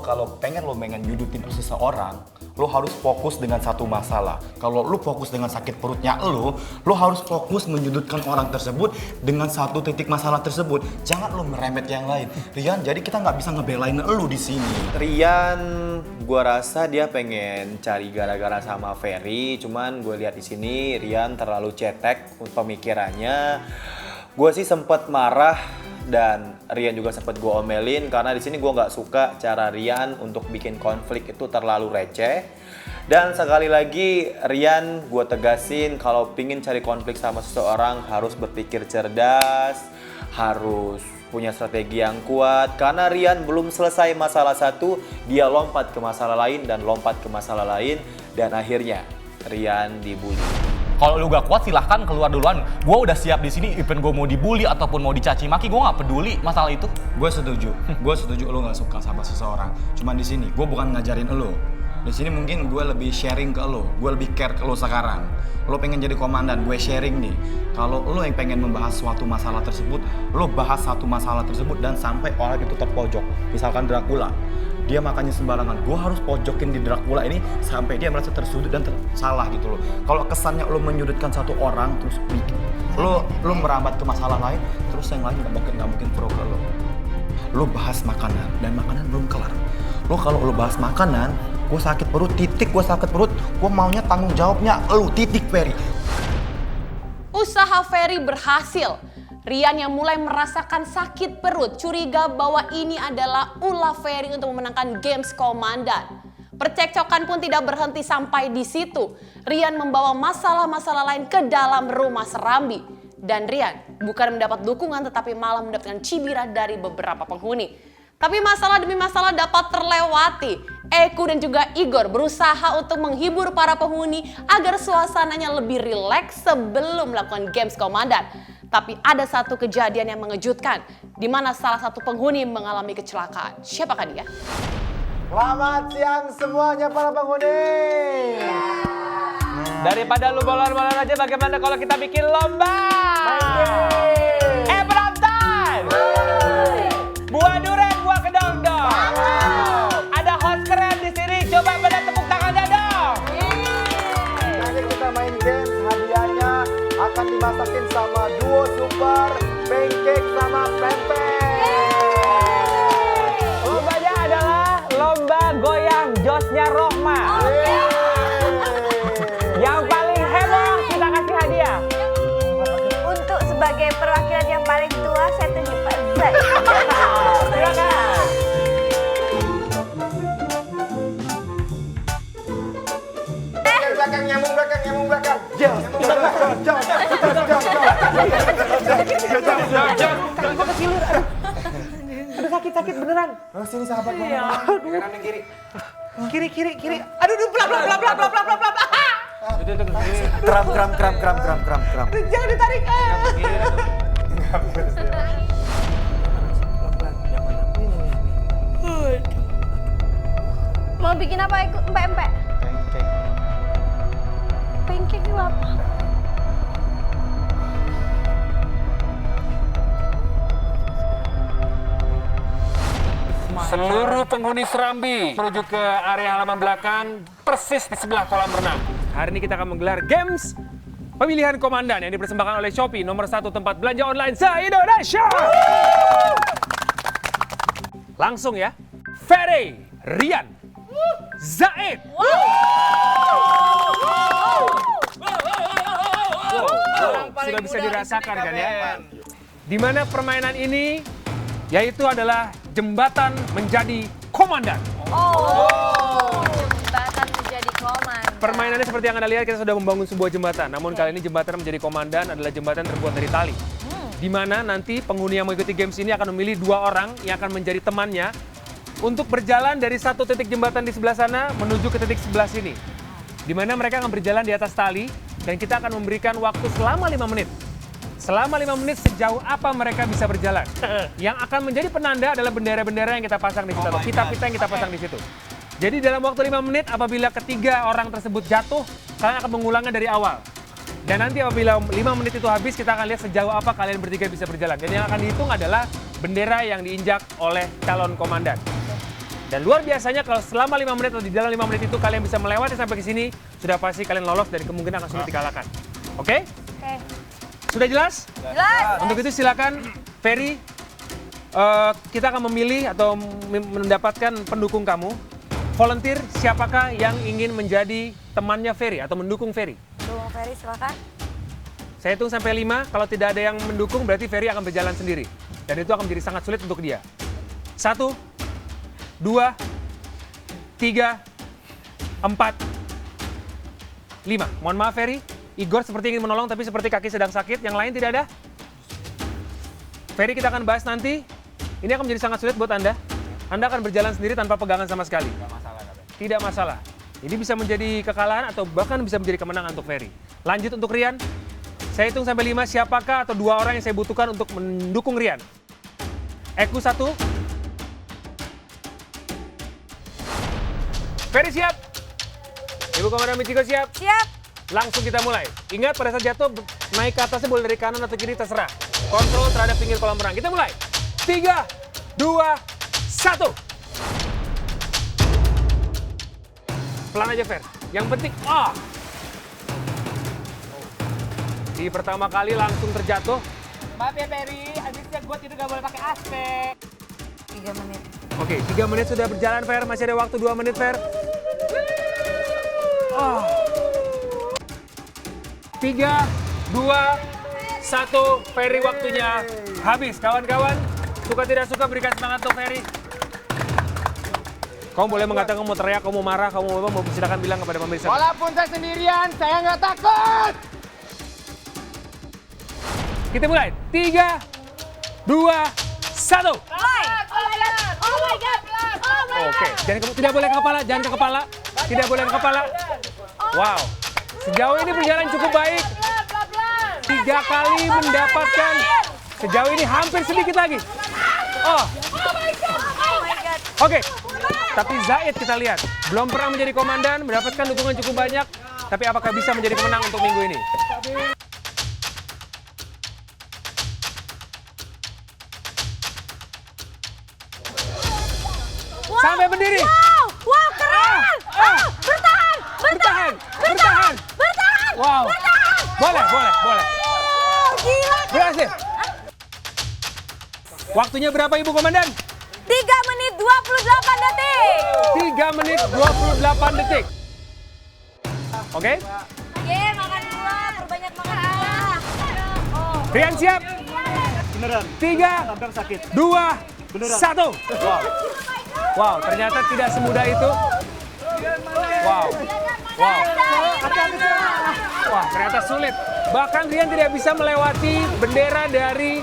kalau pengen nyudutin seseorang, lo harus fokus dengan satu masalah. Kalau lo fokus dengan sakit perutnya lo harus fokus menyudutkan orang tersebut dengan satu titik masalah tersebut. Jangan lo merembet yang lain. Rian, jadi kita nggak bisa ngebelain lo di sini. Rian, gua rasa dia pengen cari gara-gara sama Ferry, cuman gue lihat di sini Rian terlalu cetek pemikirannya. Gue sih sempet marah dan Rian juga sempet gue omelin karena di sini gue nggak suka cara Rian untuk bikin konflik itu terlalu receh. Dan sekali lagi Rian, gue tegasin kalau pingin cari konflik sama seseorang harus berpikir cerdas, harus punya strategi yang kuat. Karena Rian belum selesai masalah satu, dia lompat ke masalah lain dan lompat ke masalah lain dan akhirnya Rian dibully. Kalau lu gak kuat silahkan keluar duluan. Gue udah siap di sini, even gue mau dibully ataupun mau dicaci maki, gue gak peduli masalah itu. Gue setuju lo nggak suka sama seseorang. Cuman di sini gue bukan ngajarin lo. Di sini mungkin gue lebih sharing ke lo, gue lebih care ke lo sekarang. Lo pengen jadi komandan, gue sharing nih. Kalau lo yang pengen membahas suatu masalah tersebut, lo bahas satu masalah tersebut dan sampai orang itu terpojok. Misalkan Dracula, dia makannya sembarangan, gue harus pojokin di Dracula ini sampai dia merasa tersudut dan salah gitu loh. Kalau kesannya lo menyudutkan satu orang terus lo merambat ke masalah lain, terus yang lain nggak mungkin pro ke lo. Lo bahas makanan dan makanan belum kelar. Lo kalau lo bahas makanan, gue sakit perut, gue sakit perut, gue maunya tanggung jawabnya lo, Ferry. Usaha Ferry berhasil. Rian yang mulai merasakan sakit perut curiga bahwa ini adalah ulah Ferry untuk memenangkan games komandan. Percekcokan pun tidak berhenti sampai di situ. Rian membawa masalah-masalah lain ke dalam rumah Serambi. Dan Rian bukan mendapat dukungan tetapi malah mendapatkan cibiran dari beberapa penghuni. Tapi masalah demi masalah dapat terlewati. Eku dan juga Igor berusaha untuk menghibur para penghuni agar suasananya lebih rileks sebelum melakukan games komandan. Tapi ada satu kejadian yang mengejutkan, di mana salah satu penghuni mengalami kecelakaan. Siapakah dia? Selamat siang semuanya para penghuni. Daripada lu bolor-bolor aja, bagaimana kalau kita bikin lomba? Penonton! Buah durian, buah kedong-dong. Ada host keren di sini, coba pada tepuk tangannya dong. Nanti kita main games, hadiahnya akan dimasakin sama duo super, pancake sama pempek. Lombanya adalah lomba goyang josnya Rohma. Yang paling heboh kita kasih hadiah. Untuk sebagai perwakilan yang paling tua, saya tunjuk Pak Zai. Silakan. Belakang, nyambung belakang. Gue kesilir, aduh sakit beneran. Sini sahabat mama. Kanan dan kiri. Kiri. Aduh, pelap. Kram. Jangan ditarik. Mau bikin apa empek-empek? Pancake itu apa? Seluruh penghuni Serambi menuju ke area halaman belakang persis di sebelah kolam renang. Hari ini kita akan menggelar games pemilihan komandan yang dipersembahkan oleh Shopee, nomor 1 tempat belanja online se-Indonesia. Langsung ya, Ferry, Rian, Zaid. Sudah bisa dirasakan kan ya? Di mana permainan ini yaitu adalah jembatan menjadi komandan. Jembatan menjadi komandan. Permainannya seperti yang Anda lihat, kita sudah membangun sebuah jembatan. Namun kali ini jembatan menjadi komandan adalah jembatan terbuat dari tali. Di mana nanti penghuni yang mengikuti games ini akan memilih 2 orang yang akan menjadi temannya untuk berjalan dari satu titik jembatan di sebelah sana menuju ke titik sebelah sini. Di mana mereka akan berjalan di atas tali dan kita akan memberikan waktu selama 5 menit. Selama 5 menit sejauh apa mereka bisa berjalan. Yang akan menjadi penanda adalah bendera-bendera yang kita pasang di situ, atau pita-pita yang kita pasang di situ. Jadi dalam waktu 5 menit apabila ketiga orang tersebut jatuh, kalian akan mengulangnya dari awal. Dan nanti apabila 5 menit itu habis, kita akan lihat sejauh apa kalian bertiga bisa berjalan. Dan yang akan dihitung adalah bendera yang diinjak oleh calon komandan. Dan luar biasanya kalau selama 5 menit atau di dalam 5 menit itu kalian bisa melewati sampai ke sini, sudah pasti kalian lolos dan kemungkinan akan sulit dikalahkan. Oke? Oke. Sudah jelas? Jelas. Untuk itu silakan Ferry, kita akan memilih atau mendapatkan pendukung kamu. Volunteer siapakah yang ingin menjadi temannya Ferry atau mendukung Ferry? Bung Ferry silakan. Saya hitung sampai 5, kalau tidak ada yang mendukung berarti Ferry akan berjalan sendiri. Dan itu akan menjadi sangat sulit untuk dia. 1, 2, 3, 4, 5. Mohon maaf Ferry, Igor seperti ingin menolong tapi seperti kaki sedang sakit. Yang lain tidak ada? Ferry kita akan bahas nanti. Ini akan menjadi sangat sulit buat Anda. Anda akan berjalan sendiri tanpa pegangan sama sekali. Tidak masalah. Ini bisa menjadi kekalahan atau bahkan bisa menjadi kemenangan untuk Ferry. Lanjut untuk Rian. Saya hitung sampai 5, siapakah atau 2 orang yang saya butuhkan untuk mendukung Rian? Eku 1. Ferry siap? Ibu Komandan Michiko siap? Siap. Langsung kita mulai. Ingat pada saat jatuh, naik ke atasnya boleh dari kanan atau kiri, terserah. Kontrol terhadap pinggir kolam renang. Kita mulai. 3, 2, 1. Pelan aja, Fer. Yang penting, Di pertama kali langsung terjatuh. Maaf ya Ferry, habisnya gue tidur gak boleh pakai aspek. 3 menit. Oke, 3 menit sudah berjalan, Fer. Masih ada waktu 2 menit, Fer. 3, 2, 1. Ferry waktunya habis. Kawan-kawan, suka tidak suka berikan semangat untuk Ferry. Kamu boleh mengatakan kamu mau teriak, kamu mau marah, kamu mau silakan bilang kepada pemirsa. Walaupun saya sendirian, saya nggak takut. Kita mulai. 3, 2, 1. Oh my god. Oke, tidak boleh ke kepala, jangan ke kepala. Tidak boleh ke kepala. Wow. Sejauh ini berjalan cukup baik. 3 kali mendapatkan. Sejauh ini hampir sedikit lagi. Oh my god. Oke. Tapi Zaid kita lihat. Belum pernah menjadi komandan, mendapatkan dukungan cukup banyak. Tapi apakah bisa menjadi pemenang untuk minggu ini? Sampai berdiri. Wow, keren. Bertahan. Wow. Boleh. Gila. Berhasil. Waktunya berapa Ibu Komandan? 3 menit 28 detik. 3 menit 28 detik. Oke? Makan buah, perbanyak makan buah. Rian siap? Beneran. 3, 2, 1. Wow, ternyata tidak semudah itu. Wow. Wah, ternyata sulit. Bahkan Rian tidak bisa melewati bendera dari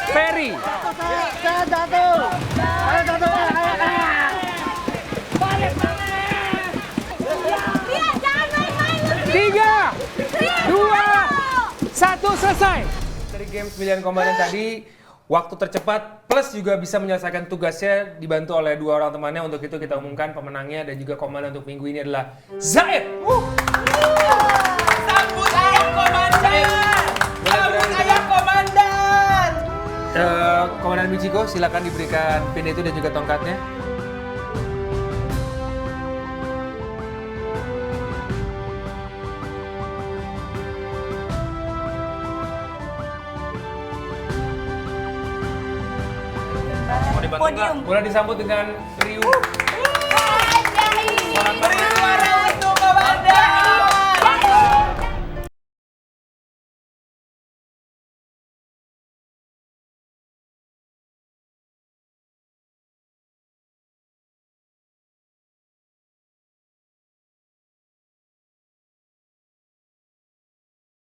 Ferry. Saya jatuh. 3, 2, 1, selesai. Dari game 9 komandan tadi, waktu tercepat plus juga bisa menyelesaikan tugasnya dibantu oleh 2 orang temannya. Untuk itu kita umumkan pemenangnya dan juga komandan untuk minggu ini adalah Zaid. Sambut ayam komandan. Komandan Michiko, silakan diberikan pin itu dan juga tongkatnya. Podium. Boleh disambut dengan riuh. Beri suara